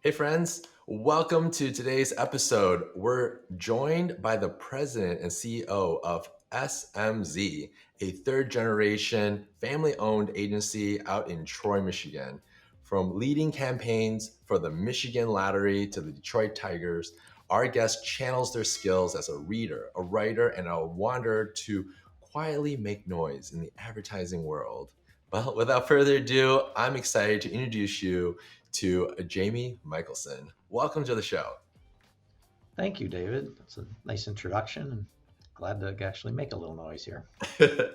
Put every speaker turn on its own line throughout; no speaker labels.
Hey, friends, welcome to today's episode. We're joined by the president and CEO of SMZ, a third generation family owned agency out in Troy, Michigan. From leading campaigns for the Michigan Lottery to the Detroit Tigers, our guest channels their skills as a reader, a writer, and a wanderer to quietly make noise in the advertising world. Well, without further ado, I'm excited to introduce you to Jamie Michelson. Welcome to the show.
Thank you, David. That's a nice introduction, and glad to actually make a little noise here.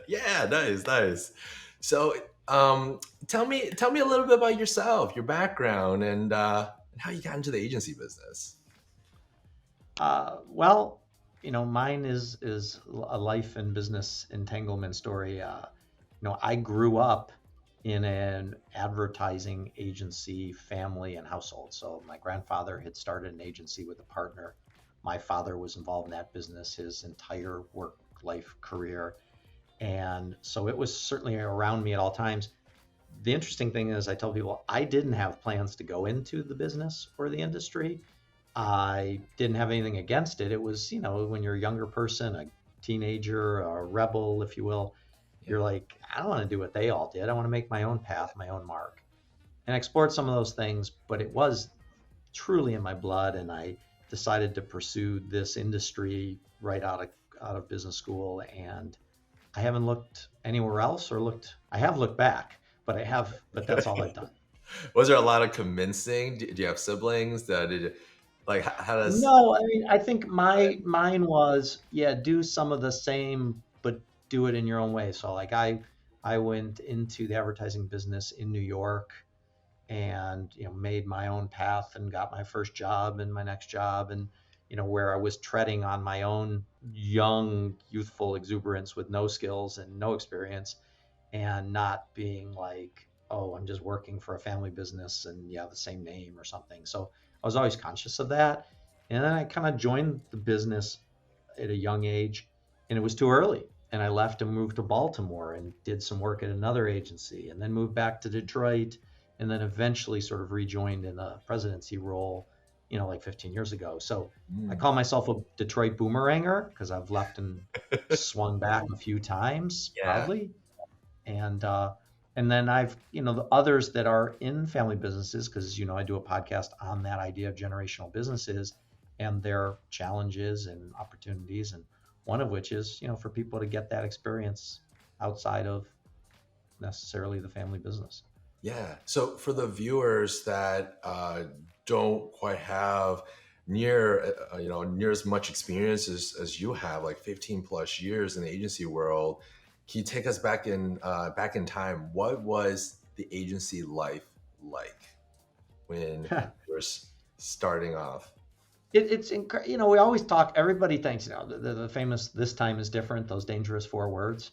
Yeah, nice. So, tell me a little bit about yourself, your background, and how you got into the agency business.
Well, mine is a life and business entanglement story. I grew up in an advertising agency family and household. So my grandfather had started an agency with a partner. My father was involved in that business his entire work life career. And so it was certainly around me at all times. The interesting thing is, I tell people I didn't have plans to go into the business or the industry. I didn't have anything against it. It was, when you're a younger person, a teenager, a rebel, if you will, you're like, I don't want to do what they all did. I want to make my own path, my own mark. And I explored some of those things, but it was truly in my blood. And I decided to pursue this industry right out of business school. And I haven't looked anywhere else I have looked back, but that's all I've done.
Was there a lot of convincing? Do you have siblings? How does?
No, I mean, I think mine was, yeah, do some of the same, but do it in your own way. So like I went into the advertising business in New York and, made my own path and got my first job and my next job and, where I was treading on my own young, youthful exuberance with no skills and no experience and not being like, oh, I'm just working for a family business and the same name or something. So I was always conscious of that. And then I kind of joined the business at a young age and it was too early. And I left and moved to Baltimore and did some work at another agency and then moved back to Detroit and then eventually sort of rejoined in a presidency role, like 15 years ago. So I
Mm,
call myself a Detroit boomeranger because I've left and swung back a few times
yeah.
proudly and then I've the others that are in family businesses because I do a podcast on that idea of generational businesses and their challenges and opportunities, and one of which is for people to get that experience outside of necessarily the family business.
Yeah. So for the viewers that don't quite have near as much experience as you have, like 15 plus years in the agency world, can you take us back in time? What was the agency life like when you were starting off?
We always talk. Everybody thinks the famous "this time is different." Those dangerous four words.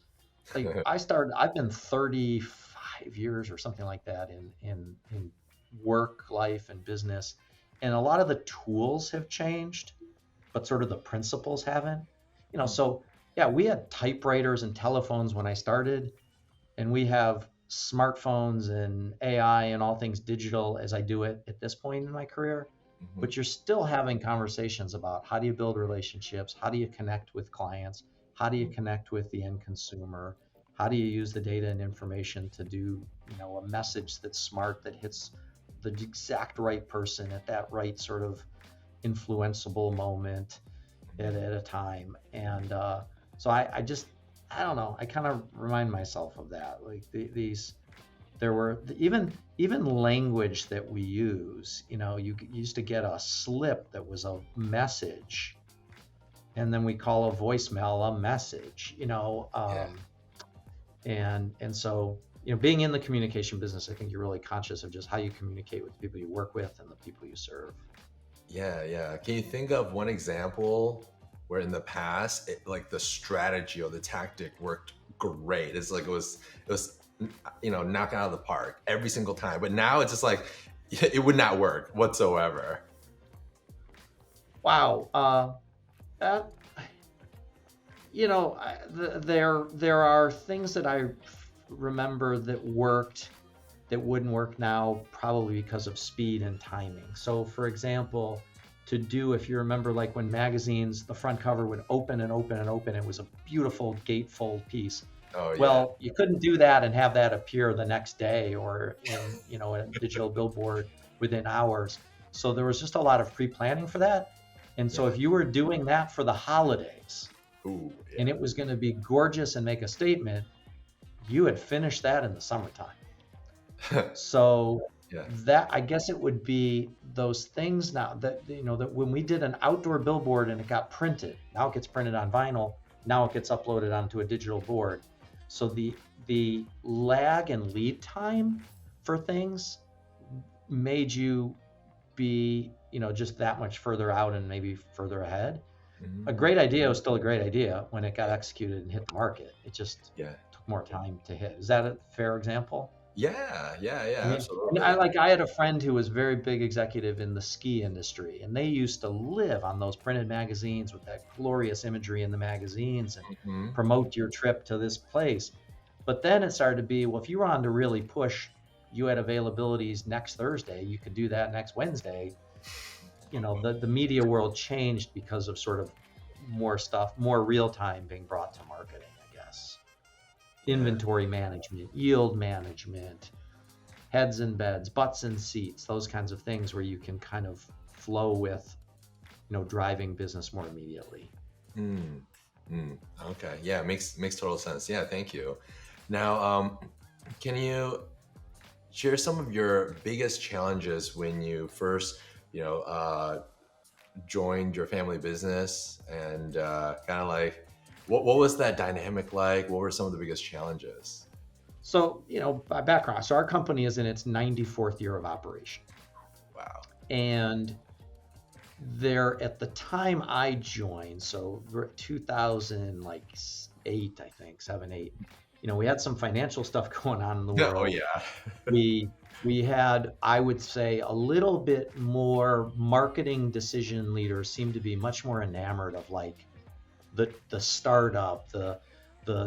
Like I've been 35 years or something like that in work life and business, and a lot of the tools have changed, but sort of the principles haven't. So yeah, we had typewriters and telephones when I started, and we have smartphones and AI and all things digital as I do it at this point in my career.
Mhm.
But you're still having conversations about how do you build relationships? How do you connect with clients? How do you connect with the end consumer? How do you use the data and information to do, a message that's smart that hits the exact right person at that right sort of influenceable moment at a time? And so I just, I don't know. I kind of remind myself of that. Like these, there were even language that we use. You used to get a slip that was a message, and then we call a voicemail a message.
Yeah.
And so being in the communication business, I think you're really conscious of just how you communicate with the people you work with and the people you serve.
Yeah. Can you think of one example where in the past, like the strategy or the tactic worked great? It's like it was knock out of the park every single time. But now it's just like it would not work whatsoever.
Wow. That there are things that I remember that worked that wouldn't work now, probably because of speed and timing. So for example, if you remember, like when magazines, the front cover would open and open and open, it was a beautiful gatefold piece.
Oh yeah.
Well, you couldn't do that and have that appear the next day or in a digital billboard within hours. So there was just a lot of pre-planning for that. And so
Yeah.
if you were doing that for the holidays
Ooh,
and
yeah.
it was going to be gorgeous and make a statement, you had finished that in the summertime. So
Yeah.
that, I guess it would be those things now that, that when we did an outdoor billboard and it got printed, now it gets printed on vinyl, now it gets uploaded onto a digital board. So the lag and lead time for things made you be, just that much further out and maybe further ahead. A
Mhm.
great idea was still a great idea when it got executed and hit the market. It just
Yeah.
took more time to hit. Is that a fair example?
Yeah. Yeah. Yeah.
I mean, and
Absolutely.
I had a friend who was very big executive in the ski industry, and they used to live on those printed magazines with that glorious imagery in the magazines and
Hmm.
promote your trip to this place. But then it started to be, well, if you wanted to really push, you had availabilities next Thursday, you could do that next Wednesday. The media world changed because of sort of more stuff, more real time being brought to marketing, I guess.
Yeah.
Inventory management, yield management, heads and beds, butts and seats, those kinds of things where you can kind of flow with, driving business more immediately.
Mm. Mm. Okay. Yeah. Makes total sense. Yeah. Thank you. Now, can you share some of your biggest challenges when you first, you know, joined your family business, and kind of like what was that dynamic like? What were some of the biggest challenges?
So, by background, so our company is in its 94th year of operation.
Wow.
And there, at the time I joined, so we're at 2008, I think, 7, 8, we had some financial stuff going on in the
Oh
world.
yeah.
We had, I would say, a little bit more marketing decision leaders seemed to be much more enamored of like the startup, the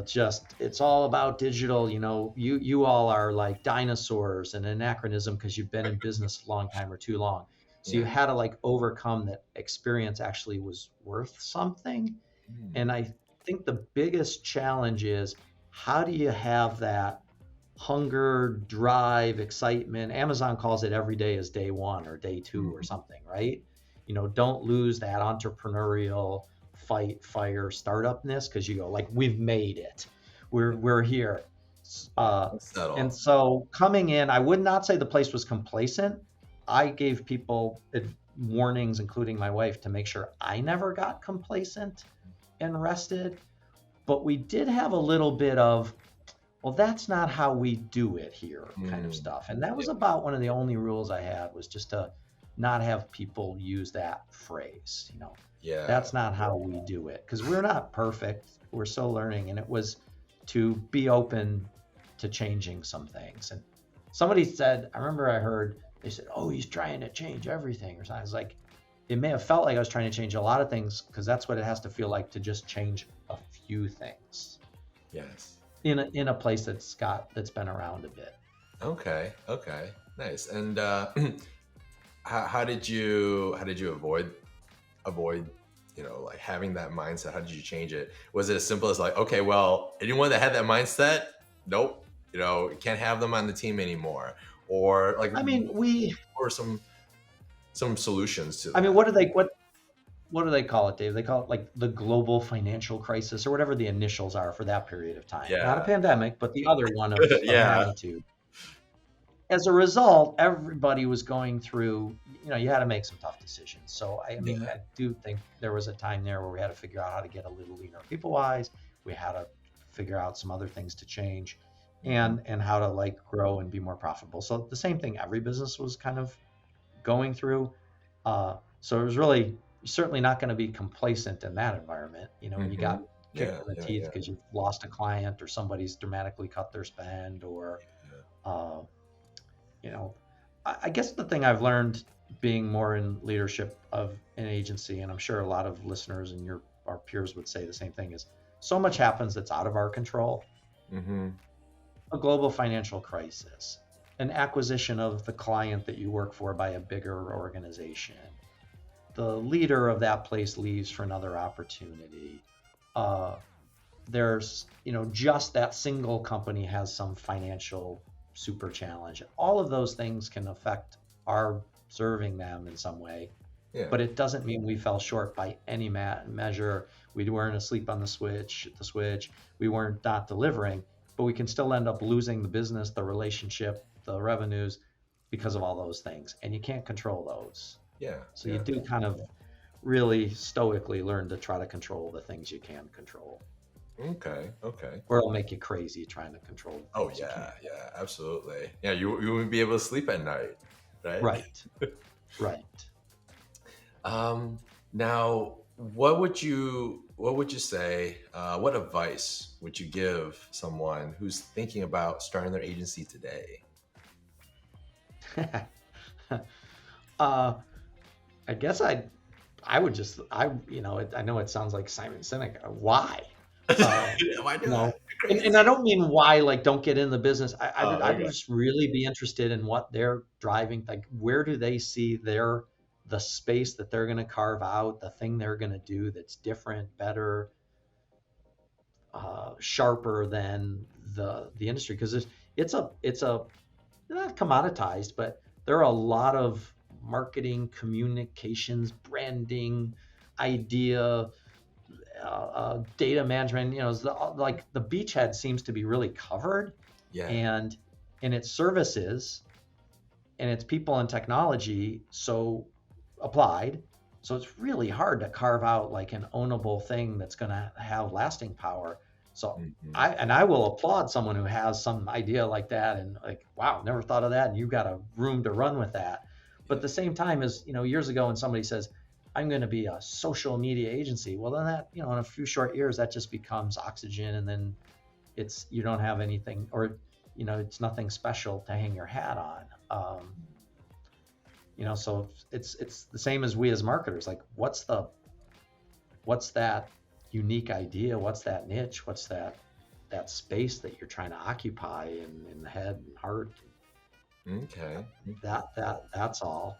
just it's all about digital. You all are like dinosaurs, and anachronism because you've been in business a long time or too long. So you
Yeah.
had to like overcome that experience actually was worth something.
Mm.
And I think the biggest challenge is, how do you have that hunger, drive, excitement? Amazon calls it every day is day one or day two or
Mm.
something, right? Don't lose that entrepreneurial fight, fire, startupness, because you go like, we've made it, we're here. Uh,
Don't
and
settle.
so coming in, I would not say the place was complacent. I gave people warnings, including my wife, to make sure I never got complacent and rested. But we did have a little bit of, well, that's not how we do it here kind of
Mm.
stuff. And that
Yeah.
was about one of the only rules I had, was just to not have people use that phrase,
Yeah.
that's not how we do it. Because we're not perfect. We're still learning. And it was to be open to changing some things. And somebody said, I remember I heard, they said, oh, he's trying to change everything or something. I was like, it may have felt like I was trying to change a lot of things, because that's what it has to feel like to just change a few things
Yes.
in a place that's been around a bit.
Okay. Okay. Nice. And how did you avoid like having that mindset? How did you change it? Was it as simple as like, okay, well, anyone that had that mindset, nope, you can't have them on the team anymore, or like
I mean,
or some solutions to
I mean,
that?
what do they call it, Dave? They call it like the global financial crisis or whatever the initials are for that period of time. Not a
Yeah.
pandemic, but the other one of
Yeah.
magnitude. As a result, everybody was going through, you had to make some tough decisions. So, I mean,
Yeah.
I do think there was a time there where we had to figure out how to get a little leaner people wise. We had to figure out some other things to change,
Mhm.
and how to like grow and be more profitable. So the same thing every business was kind of going through. So it was really certainly not going to be complacent in that environment. When you got
Mhm.
kicked
Yeah.
in the
Yeah.
teeth
Yeah.
because you've lost a client or somebody's dramatically cut their spend, or
Yeah.
uh, you know, I guess the thing I've learned being more in leadership of an agency, and I'm sure a lot of listeners and our peers would say the same thing, is so much happens that's out of our control.
Mhm.
A global financial crisis, an acquisition of the client that you work for by a bigger organization. The leader of that place leaves for another opportunity. There's, just that single company has some financial super challenge. All of those things can affect our serving them in some way,
Yeah.
but it doesn't mean we fell short by any measure. We weren't asleep on the switch. We weren't not delivering, but we can still end up losing the business, the relationship, the revenues because of all those things. And you can't control those.
Yeah.
So
yeah.
you do kind of really stoically learn to try to control the things you can control.
Okay.
Or it'll make you crazy trying to control the
Oh
things you can't.
yeah, absolutely. Yeah, you wouldn't be able to sleep at night, right?
Right.
Now, what would you say? What advice would you give someone who's thinking about starting their agency today?
I guess I would just, I know it sounds like Simon Sinek. Why?
Why do that?
And I don't mean why, like, don't get in the business. I would
Okay.
just really be interested in what they're driving. Like, where do they see the space that they're going to carve out, the thing they're going to do that's different, better, sharper than the industry? Because it's not commoditized, but there are a lot of marketing, communications, branding, idea, data management. Like the beachhead seems to be really covered,
Yeah.
and in its services and its people and technology so applied. So it's really hard to carve out like an ownable thing that's going to have lasting power. So I will applaud someone who has some idea like that and like, wow, never thought of that. And you've got a room to run with that. But at the same time, as years ago, when somebody says, I'm going to be a social media agency, well, then that, in a few short years, that just becomes oxygen. And then you don't have anything, or, it's nothing special to hang your hat on. So it's the same as we as marketers. Like, what's that unique idea? What's that niche? What's that space that you're trying to occupy in the head and heart?
Okay.
That's all.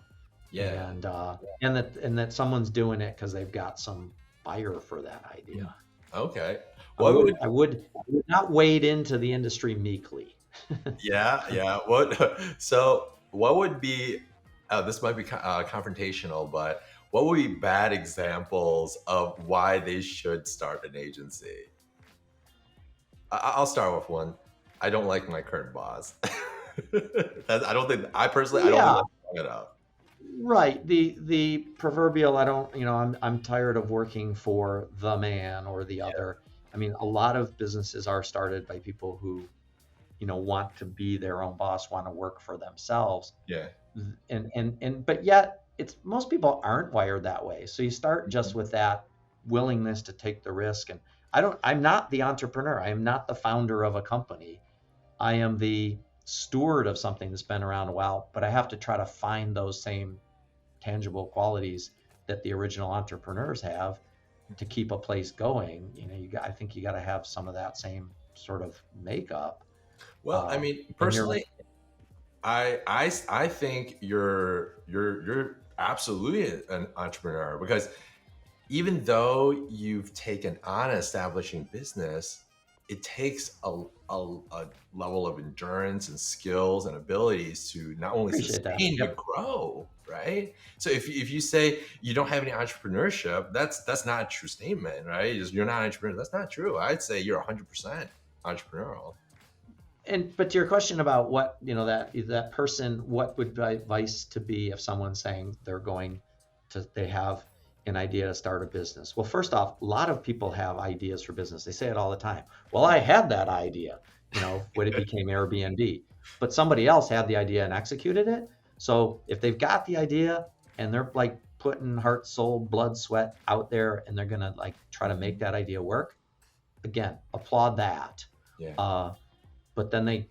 Yeah.
And that someone's doing it because they've got some buyer for that idea.
Okay.
I would not wade into the industry meekly.
Yeah. What would be? This might be confrontational, but what would be bad examples of why they should start an agency? I'll start with one. I don't like my current boss. I don't think I personally. I don't think that's it out.
Right. The proverbial, I'm tired of working for the man or the other. I mean, a lot of businesses are started by people who, want to be their own boss, want to work for themselves.
Yeah.
But yet most people aren't wired that way. So you start just with that willingness to take the risk. And I'm not the entrepreneur. I am not the founder of a company. I am the steward of something that's been around a while, but I have to try to find those same tangible qualities that the original entrepreneurs have to keep a place going. I think you got to have some of that same sort of makeup.
Well, I mean, personally, I think you're absolutely an entrepreneur, because even though you've taken on establishing business, it takes a level of endurance and skills and abilities to not only sustain but grow, right? So if you say you don't have any entrepreneurship, that's not a true statement, right? You're not an entrepreneur. That's not true. I'd say you're 100% entrepreneurial.
But to your question about what, that person, what would advice to be if someone's saying they have an idea to start a business? Well, first off, a lot of people have ideas for business. They say it all the time. Well, I had that idea, when it became Airbnb, but somebody else had the idea and executed it. So if they've got the idea and they're like putting heart, soul, blood, sweat out there, and they're going to like try to make that idea work, again, applaud that.
Yeah.
But then they're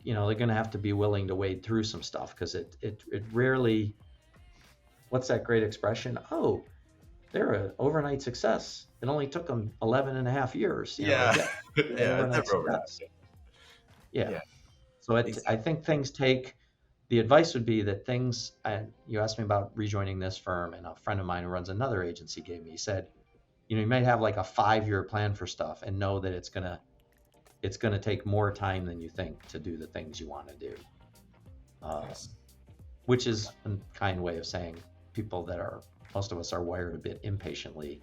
going to have to be willing to wade through some stuff, because it rarely, what's that great expression? Oh, they're an overnight success. It only took them 11 and a half years.
Yeah.
Yeah. So I
Exactly.
think things take, the advice would be that things, you asked me about rejoining this firm, and a friend of mine who runs another agency gave me, he said, you might have like a 5-year plan for stuff and know that it's gonna take more time than you think to do the things you want to do.
Nice.
Which is a kind way of saying most of us are wired a bit impatiently,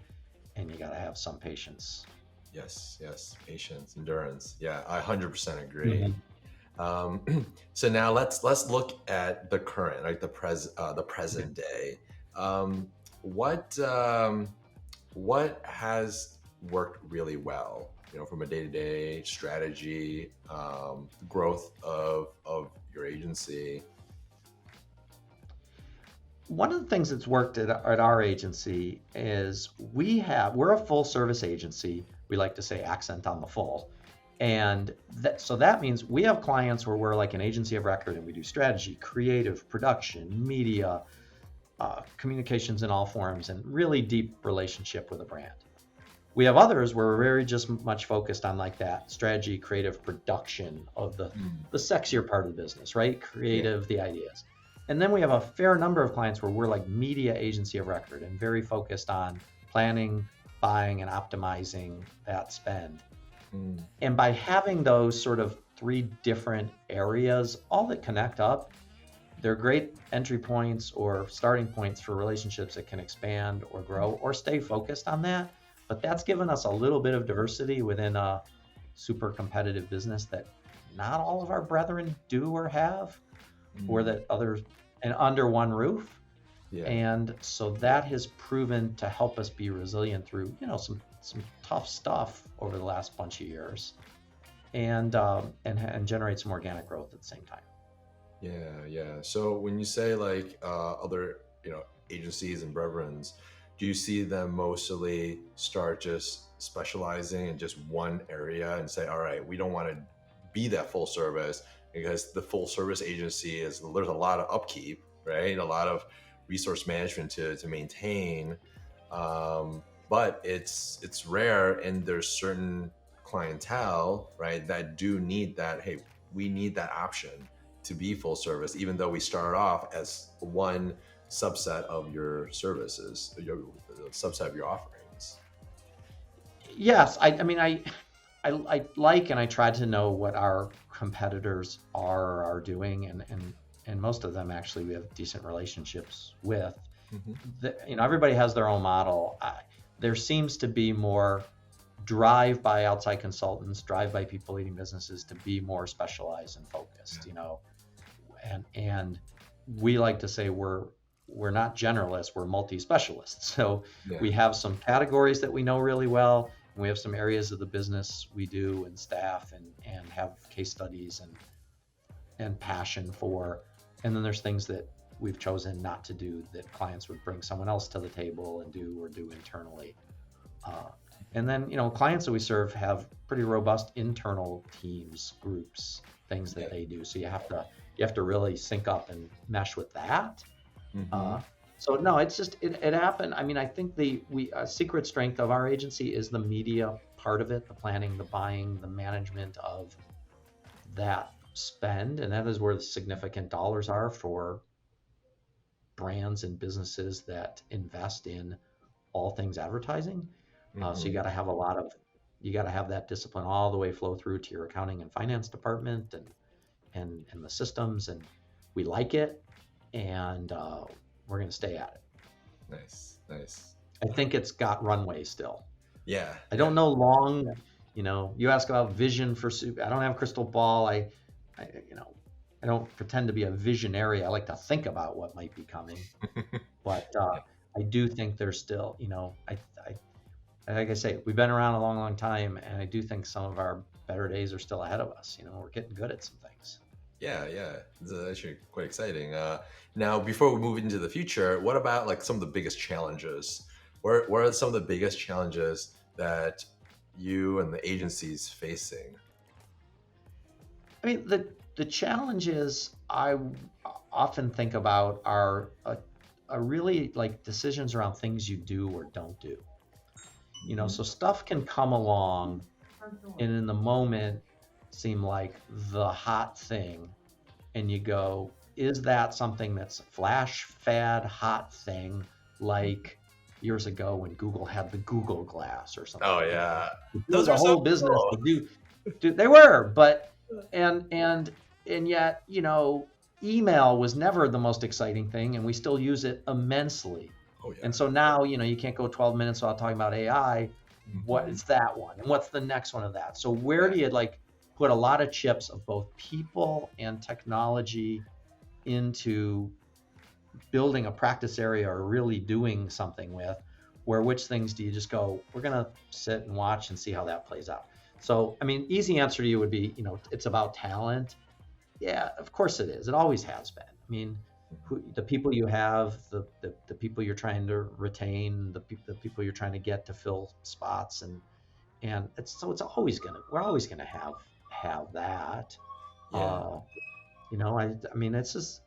and you got to have some patience.
Yes, yes. Patience, endurance. Yeah, I 100% agree.
Mhm.
Um, so now let's look at the current, like the
Okay.
present day. Um, what um, what has worked really well, from a day-to-day strategy, growth of your agency?
One of the things that's worked at our agency is we're a full service agency. We like to say accent on the full. And so that means we have clients where we're like an agency of record, and we do strategy, creative, production, media, communications in all forms, and really deep relationship with a brand. We have others where we're very just much focused on like that strategy, creative production of
Mm,
the sexier part of the business, right?
yeah.
Creative, the ideas. And then we have a fair number of clients where we're like media agency of record and very focused on planning, buying, and optimizing that spend.
Mm,
And by having those sort of three different areas, all that connect up, they're great entry points or starting points for relationships that can expand or grow or stay focused on that. But that's given us a little bit of diversity within a super competitive business that not all of our brethren do or have, or
mm,
that others, and under one roof.
yeah.
And so that has proven to help us be resilient through, some tough stuff over the last bunch of years, and generate some organic growth at the same time.
Yeah, yeah. So when you say like other, agencies and brethrens, do you see them mostly start just specializing in just one area and say, all right, we don't want to be that full service because the full service agency there's a lot of upkeep, right? A lot of resource management to maintain. But it's rare, and there's certain clientele, right, that do need that. Hey, we need that option to be full service, even though we started off as one subset of your services, your subset of your offerings.
Yes, I mean, I like and I try to know what our competitors are doing, and most of them actually we have decent relationships with.
Hmm.
Everybody has their own model. There seems to be more drive by outside consultants, drive by people leading businesses to be more specialized and focused. And we like to say we're not generalists, we're multi-specialists. So
Yeah.
we have some categories that we know really well, and we have some areas of the business we do and staff and have case studies and passion for. And then there's things that we've chosen not to do that clients would bring someone else to the table and do or do internally. Uh, and then, clients that we serve have pretty robust internal teams, groups, things
Yeah.
that they do. So you have to really sync up and mesh with that.
Hmm.
Uh, so no, it's just it happened. I mean, I think the we secret strength of our agency is the media part of it, the planning, the buying, the management of that spend, and that is where the significant dollars are for brands and businesses that invest in all things advertising. So
Hmm.
you got to have that discipline all the way flow through to your accounting and finance department and the systems. And we like it, and we're going to stay at it.
Nice, nice.
I think it's got runway still.
Yeah,
I
yeah.
don't know long. You ask about vision for soup. I don't have a crystal ball. I you know, I don't pretend to be a visionary. I like to think about what might be coming, but
Yeah.
I do think there's still, like I say, we've been around a long, long time, and I do think some of our better days are still ahead of us. We're getting good at some things.
Yeah, yeah, it's actually quite exciting. Now, before we move into the future, what about like some of the biggest challenges? What are some of the biggest challenges that you and the agency's facing?
I mean, the challenges I often think about are really like decisions around things you do or don't do.
Hmm.
So stuff can come along, and in the moment, seem like the hot thing, and you go, is that something that's a flash fad hot thing, like years ago when Google had the Google Glass or
Oh
something?
yeah,
There
those
was
are
a
so
whole business
cool.
to do. They were, but and yet, email was never the most exciting thing, and we still use it immensely.
Oh
And
yeah.
so now, you can't go 12 minutes without talking about AI. What
Hmm.
is that one? And what's the next one of that? So where
Yeah.
do you put a lot of chips of both people and technology into building a practice area or really doing something with, where which things do you just go, we're going to sit and watch and see how that plays out? So, I mean, easy answer to you would be, it's about talent. Yeah, of course it is. It always has been. I mean, the people you have, the people you're trying to retain, the people you're trying to get to fill spots, and it's we're always gonna have that.
Yeah.
I mean, it's just,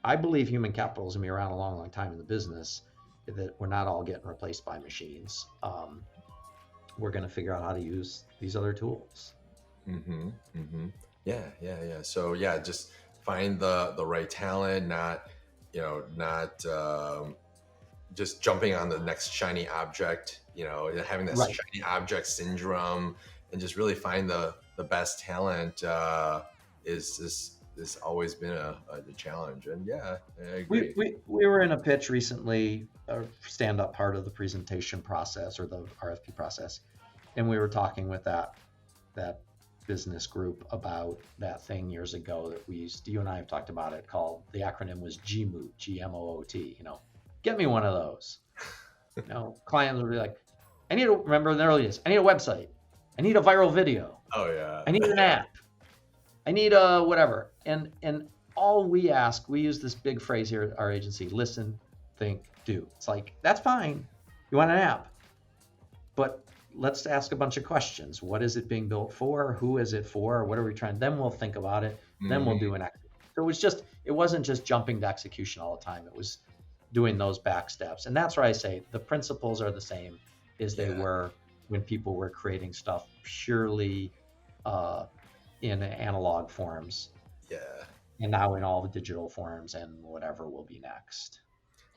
I believe human capital is gonna be around a long, long time in the business. That we're not all getting replaced by machines. We're gonna figure out how to use these other tools.
Mm-hmm. Mm-hmm. Yeah, yeah, yeah. So yeah, just find the right talent, not not just jumping on the next shiny object. Having that
Right.
shiny object syndrome, and just really find the best talent is always been a challenge. And yeah, I
We,
agree.
we, we were in a pitch recently, a stand up part of the presentation process or the RFP process, and we were talking with that business group about that thing years ago that we used. You and I have talked about it. Called, the acronym was GMOOT, GMOOT. Get me one of those. Clients would be like, I need to remember in the early days. I need a website. I need a viral video.
Oh yeah.
I need an app. I need a whatever. And all we ask, we use this big phrase here at our agency: listen, think, do. It's like, that's fine. You want an app, but let's ask a bunch of questions. What is it being built for? Who is it for? What are we trying? Then we'll think about it. Then we'll
Hmm.
do an execution. So it wasn't just jumping to execution all the time. It was doing those back steps. And that's where I say the principles are the same as they
Yeah.
were when people were creating stuff purely uh, in analog forms,
Yeah.
and now in all the digital forms and whatever will be next.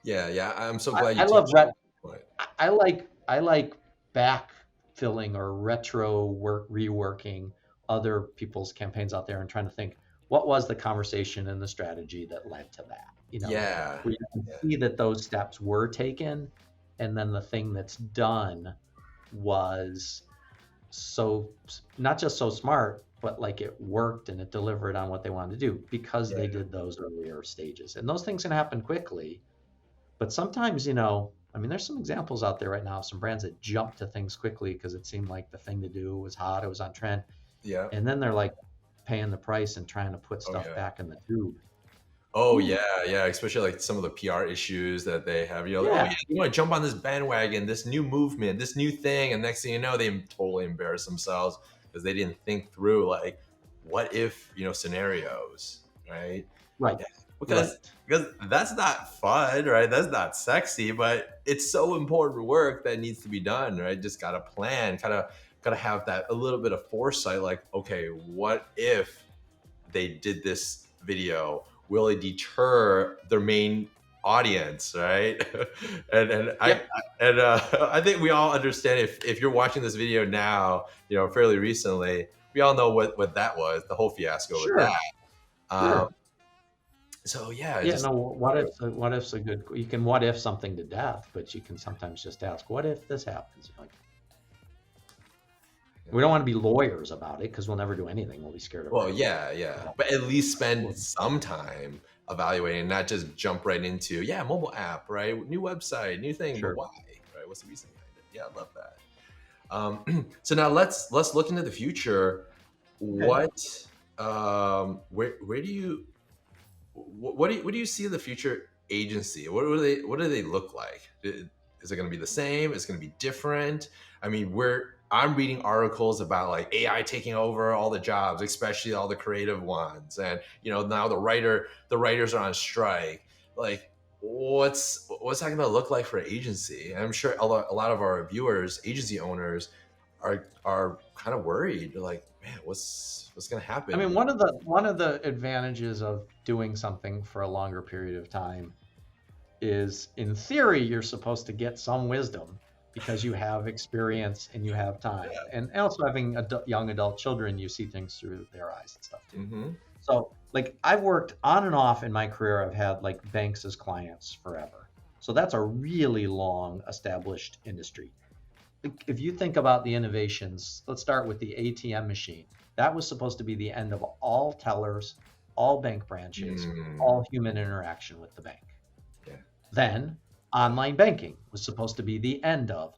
Yeah. Yeah. I'm so
I,
glad you
I love
touched on
ret-
that point.
I like backfilling or reworking other people's campaigns out there and trying to think, what was the conversation and the strategy that led to that.
Yeah.
Where you can
Yeah.
see that those steps were taken, and then the thing that's done was so, not just so smart, but like it worked and it delivered on what they wanted to do because they
Yeah.
did those earlier stages. And those things can happen quickly, but sometimes, I mean, there's some examples out there right now of some brands that jump to things quickly because it seemed like the thing to do was hot, it was on trend,
Yeah.
and then they're like paying the price and trying to put
Oh
stuff
yeah.
back in the tube.
Oh
Whew.
yeah, yeah. Especially like some of the PR issues that they have. Oh yeah,
Yeah,
you want to jump on this bandwagon, this new movement, this new thing, and next thing you know, they totally embarrass themselves because they didn't think through like, what if scenarios, right?
right,
Yeah,
right.
because that's not fun, right? That's not sexy, but it's so important work that needs to be done, right? Just got to plan, gotta have that a little bit of foresight. Like, okay, what if they did this video? Will it deter their main audience, right? and I
Yep,
and I think we all understand, if you're watching this video now, fairly recently, we all know what that was, the whole fiasco with that.
sure,
Um,
sure.
so yeah,
Yeah,
just
no, what if's a good, you can what if something to death, but you can sometimes just ask, what if this happens? Like, we don't want to be lawyers about it because we'll never do anything. We'll be scared of
well,
writing.
yeah, yeah, but at least spend some time evaluating, not just jump right into, yeah, mobile app, right, new website, new thing, but
Sure.
why, right? What's the reason behind it? Yeah, I love that. So now let's look into the future.
Okay.
What where do you what do you see the future agency? What do they look like? Is it going to be the same? Is it going to be different? I mean, I'm reading articles about like AI taking over all the jobs, especially all the creative ones, and now the writers are on strike. Like, what's that going to look like for agency? And I'm sure a lot of our viewers, agency owners, are kind of worried. They're like, man, what's gonna
I mean,
happen?
one of the advantages of doing something for a longer period of time is, in theory, you're supposed to get some wisdom because you have experience and you have time.
Yeah.
And also having young adult children, you see things through their eyes and stuff too.
Mm-hmm.
So like I've worked on and off in my career. I've had like banks as clients forever. So that's a really long established industry. If you think about the innovations, let's start with the ATM machine. That was supposed to be the end of all tellers, all bank branches, all human interaction with the bank.
Yeah.
Then online banking was supposed to be the end of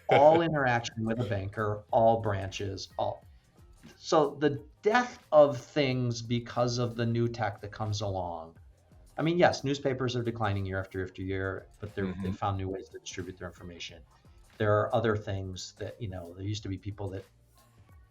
all interaction with a banker, all branches, all. So the death of things because of the new tech that comes along. I mean, yes, newspapers are declining year after year, but they found new ways to distribute their information. There are other things that, there used to be people that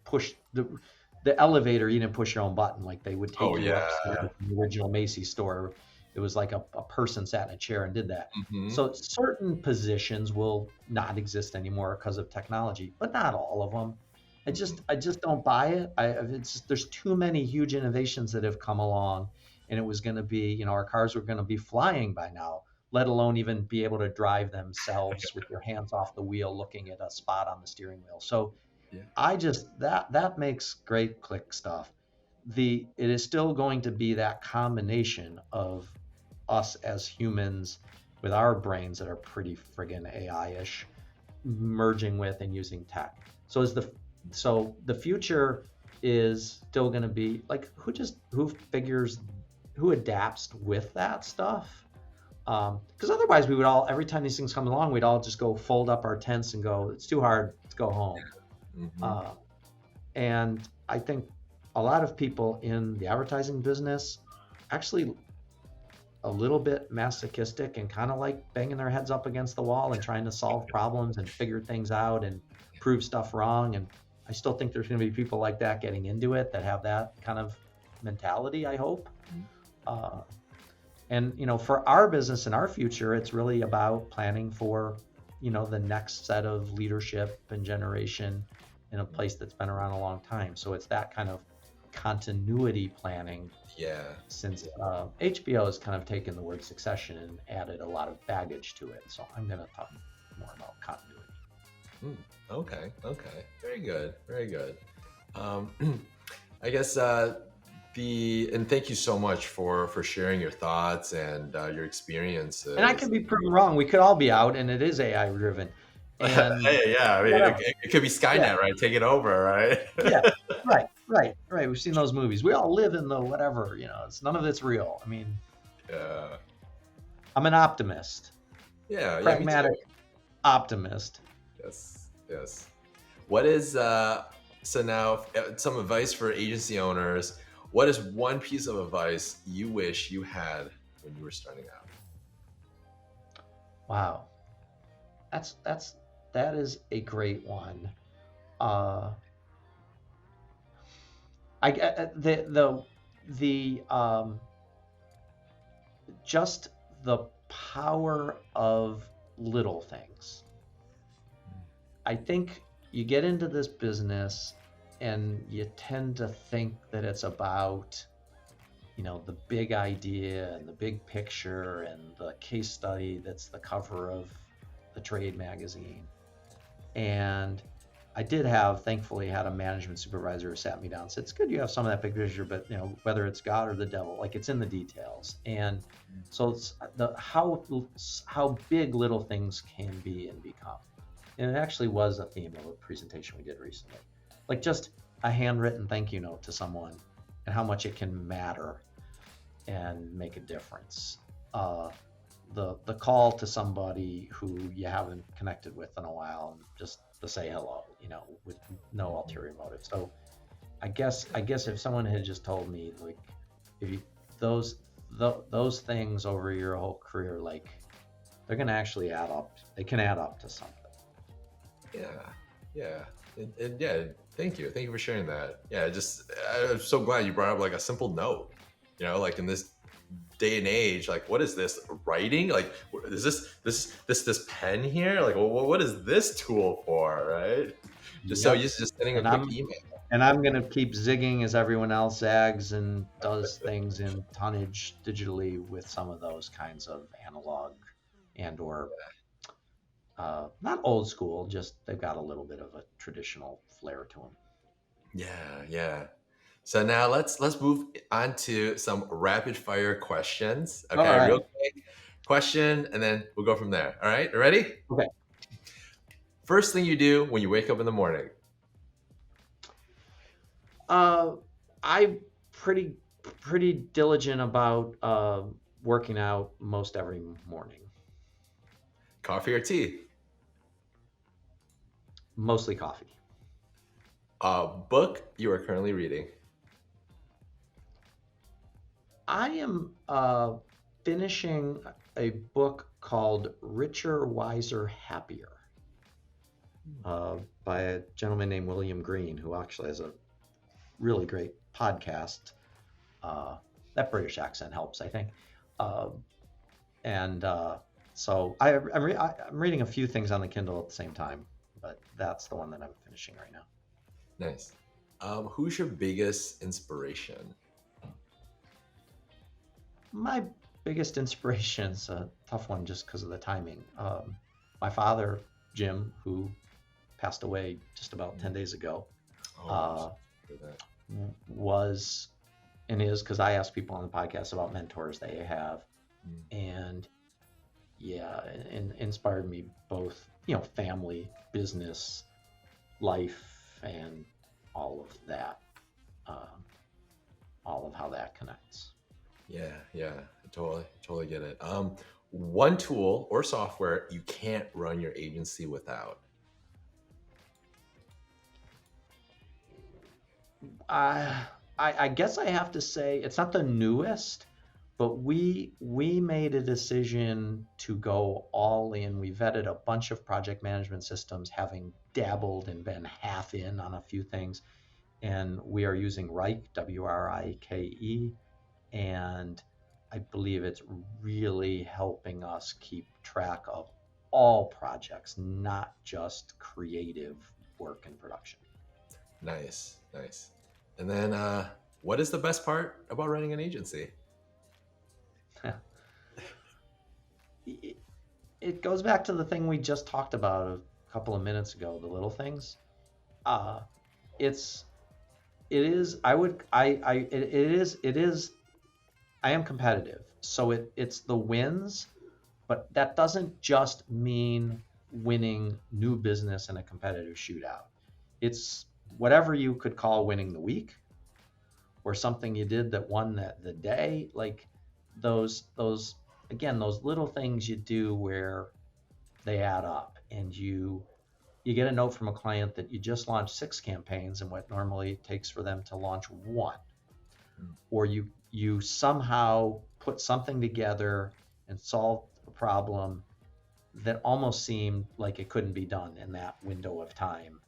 push the elevator. You didn't push your own button. Like they would take you upstairs from the original Macy's store. It was like a person sat in a chair and did that.
Mm-hmm.
So certain positions will not exist anymore because of technology, but not all of them. I just don't buy it. There's too many huge innovations that have come along, and it was going to be, our cars were going to be flying by now, let alone even be able to drive themselves with your hands off the wheel, looking at a spot on the steering wheel. So that makes great click stuff. It is still going to be that combination of us as humans with our brains that are pretty friggin' AI-ish merging with and using tech. So the future is still going to be like who adapts with that stuff. Because otherwise we would all, every time these things come along, we'd all just go fold up our tents and go, it's too hard, let's go home.
Mm-hmm.
And I think a lot of people in the advertising business actually a little bit masochistic and kind of like banging their heads up against the wall and trying to solve problems and figure things out and prove stuff wrong. And I still think there's going to be people like that getting into it that have that kind of mentality, I hope. And for our business and our future, it's really about planning for, the next set of leadership and generation in a place that's been around a long time. So it's that kind of continuity planning.
Yeah.
Since HBO has kind of taken the word succession and added a lot of baggage to it. So I'm going to talk more about continuity.
Okay. Very good. I guess and thank you so much for sharing your thoughts and your experiences.
And I could be proven wrong. We could all be out, and it is AI driven. And
yeah, I mean, it could be Skynet, right? Take it over, right?
Yeah, right. We've seen those movies. We all live in the whatever, none of it's real. I mean,
yeah.
I'm an optimist.
Yeah,
pragmatic optimist.
Yes. What is so now some advice for agency owners? What is one piece of advice you wish you had when you were starting out?
Wow, that is a great one. I get the just the power of little things. I think you get into this business and you tend to think that it's about, the big idea and the big picture and the case study that's the cover of the trade magazine. And I thankfully had a management supervisor who sat me down and said, it's good you have some of that big picture, but whether it's God or the devil, like it's in the details. And so it's how big little things can be and become. And it actually was a theme of a presentation we did recently. Like just a handwritten thank you note to someone and how much it can matter and make a difference. The call to somebody who you haven't connected with in a while and just to say hello, with no ulterior motive. So I guess if someone had just told me, like, if you those things over your whole career, like they're going to actually add up. They can add up to something.
Yeah. And yeah, thank you for sharing that. Yeah, I'm so glad you brought up like a simple note. Like in this day and age, like what is this writing? Like is this pen here? Like what is this tool for, right? Just so
Yep.
used to just sending a
And
quick
I'm
email.
and I'm gonna keep zigging as everyone else zags and does things in tonnage digitally with some of those kinds of analog and or not old school, just they've got a little bit of a traditional flair to them.
Yeah, yeah. So now let's move on to some rapid fire questions.
All
Okay, real
right.
quick question, and then we'll go from there. All right, ready?
Okay.
First thing you do when you wake up in the morning.
I'm pretty diligent about working out most every morning.
Coffee or tea?
Mostly coffee.
Book you are currently reading.
I am finishing a book called Richer, Wiser, Happier by a gentleman named William Green, who actually has a really great podcast. That British accent helps, I think. And so I'm reading a few things on the Kindle at the same time, but that's the one that I'm finishing right now.
Nice. Who's your biggest inspiration?
My biggest inspiration is a tough one just because of the timing. My father, Jim, who passed away just about 10 days ago,
Oh, for that.
was and is, because I ask people on the podcast about mentors they have, and yeah, and inspired me both, family, business, life, and all of that, all of how that connects.
Yeah, yeah, totally get it. One tool or software you can't run your agency without.
I guess I have to say it's not the newest, but we made a decision to go all in. We vetted a bunch of project management systems, having dabbled and been half in on a few things, and we are using Wrike, Wrike, and I believe it's really helping us keep track of all projects, not just creative work and production.
Nice, nice. And then, what is the best part about running an agency?
It goes back to the thing we just talked about a couple of minutes ago, the little things. Uh, it's it is it is I am competitive, so it's the wins, but that doesn't just mean winning new business in a competitive shootout. It's whatever you could call winning the week, or something you did that won the day, like those again, those little things you do where they add up, and you get a note from a client that you just launched 6 campaigns and what normally takes for them to launch 1, or you somehow put something together and solved a problem that almost seemed like it couldn't be done in that window of time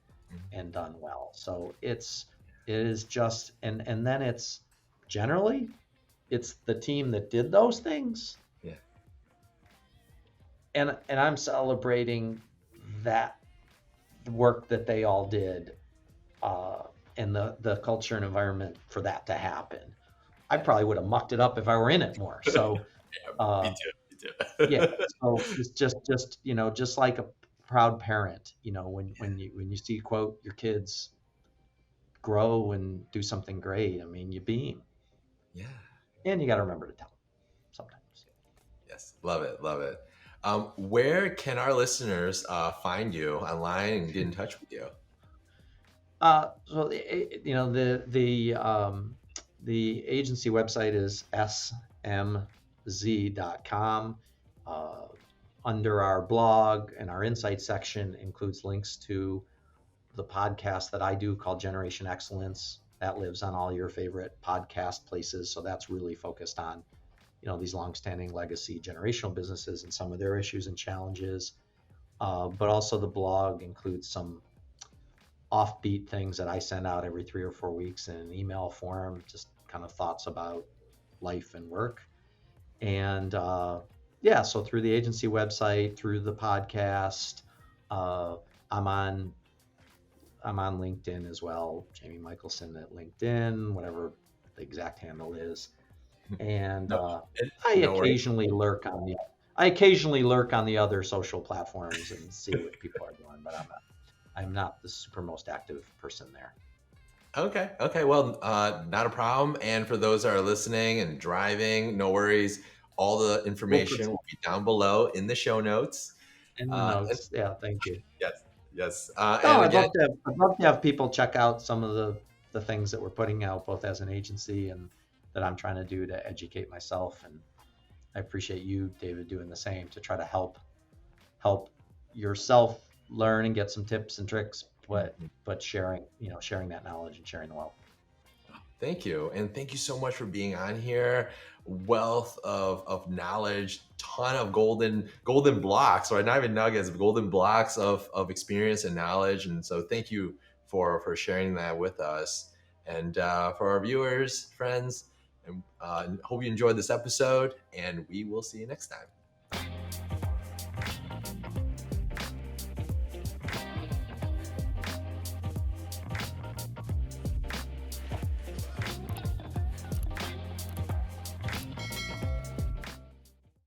and done well. So it is just, and then it's generally it's the team that did those things.
Yeah.
And I'm celebrating that work that they all did, and the culture and environment for that to happen. I probably would have mucked it up if I were in it more. So
Me too.
yeah, so it's just like a proud parent, when you see, quote, your kids grow and do something great, I mean, you beam.
Yeah.
And you got to remember to tell them sometimes.
Yes. Love it. Love it. Where can our listeners find you online and get in touch with you?
So the agency website is smz.com. Under our blog and our insight section includes links to the podcast that I do called Generation Excellence. That lives on all your favorite podcast places. So that's really focused on, these longstanding legacy generational businesses and some of their issues and challenges. But also the blog includes some offbeat things that I send out every 3 or 4 weeks in an email form, just kind of thoughts about life and work. And so through the agency website, through the podcast, I'm on I'm on LinkedIn as well, Jamie Michelson at LinkedIn, whatever the exact handle is. And
No,
I
no worries.
occasionally lurk on the I occasionally lurk on the other social platforms and see what people are doing, but I'm not the super most active person there.
Okay. Okay. Well, not a problem. And for those that are listening and driving, no worries. All the
We'll put
information will be down below in the show notes.
in the
And
notes. Yeah, thank you.
yes, yes.
No,
And again,
I'd love to have people check out some of the things that we're putting out, both as an agency and that I'm trying to do to educate myself. And I appreciate you, David, doing the same to try to help yourself learn and get some tips and tricks, but sharing, sharing that knowledge and sharing the wealth.
thank you. And thank you so much for being on here. Wealth of knowledge, ton of golden blocks, or not even nuggets, but golden blocks of experience and knowledge. And so thank you for sharing that with us. And for our viewers, friends, and hope you enjoyed this episode, and we will see you next time.